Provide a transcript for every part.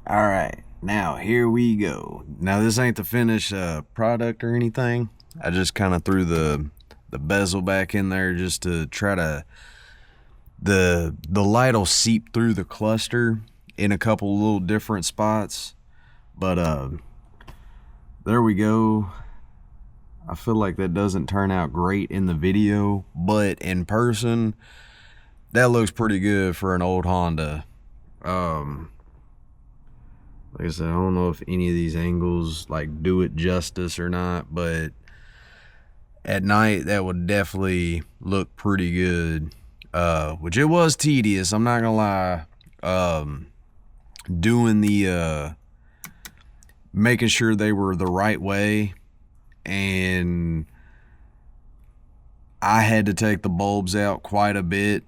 All right, now here we go. Now this ain't the finished product or anything. I just kind of threw the bezel back in there just to try to the light will seep through the cluster in a couple little different spots. But there we go. I feel like that doesn't turn out great in the video, but in person that looks pretty good for an old Honda. Like I said, I don't know if any of these angles like do it justice or not, but at night that would definitely look pretty good. Which it was tedious, I'm not gonna lie. Doing the making sure they were the right way, and I had to take the bulbs out quite a bit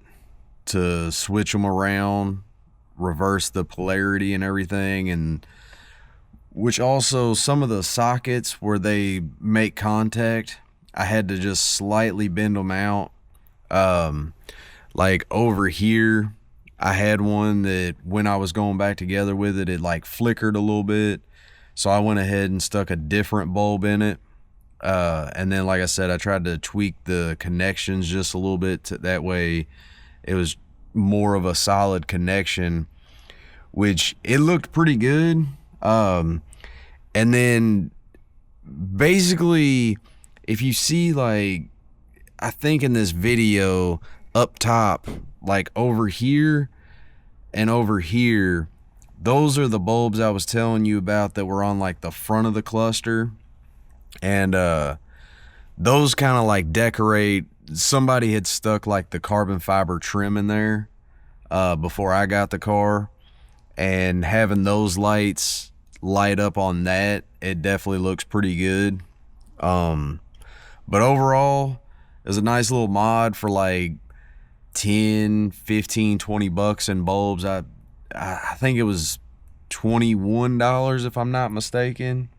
to switch them around, reverse the polarity and everything, and which also some of the sockets where they make contact, I had to just slightly bend them out. Like over here, I had one that when I was going back together with it, it like flickered a little bit. So I went ahead and stuck a different bulb in it. And then, like I said, I tried to tweak the connections just a little bit that way it was more of a solid connection, which it looked pretty good. And then basically, if you see, like, I think in this video up top, like over here and over here, those are the bulbs I was telling you about that were on like the front of the cluster. And those kind of like decorate. Somebody had stuck like the carbon fiber trim in there before I got the car, and having those lights light up on that, it definitely looks pretty good. But overall, it's a nice little mod for like 10, 15, 20 bucks in bulbs. I think it was $21 if I'm not mistaken,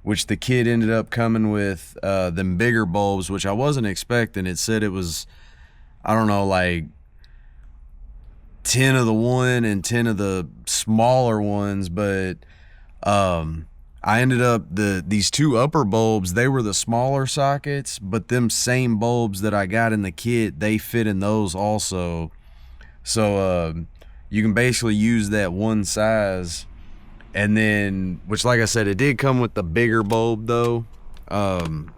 which the kid ended up coming with them bigger bulbs, which I wasn't expecting. It said it was, I don't know, like 10 of the one and 10 of the smaller ones, but I ended up, these two upper bulbs, they were the smaller sockets, but them same bulbs that I got in the kit, they fit in those also. So you can basically use that one size. And then, which, like I said, it did come with the bigger bulb though. In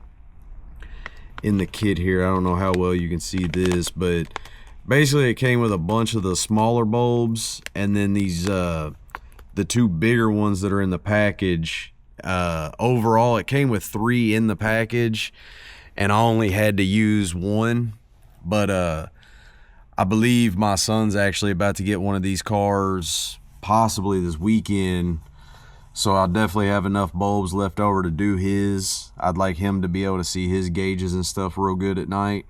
the kit here, I don't know how well you can see this, but basically it came with a bunch of the smaller bulbs, and then these the two bigger ones that are in the package. Overall, it came with 3 in the package, and I only had to use 1. But I believe my son's actually about to get one of these cars possibly this weekend, so I'll definitely have enough bulbs left over to do his. I'd like him to be able to see his gauges and stuff real good at night.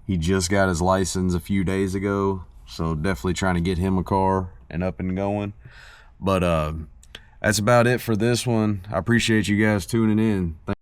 He just got his license a few days ago, so definitely trying to get him a car and up and going. But that's about it for this one. I appreciate you guys tuning in.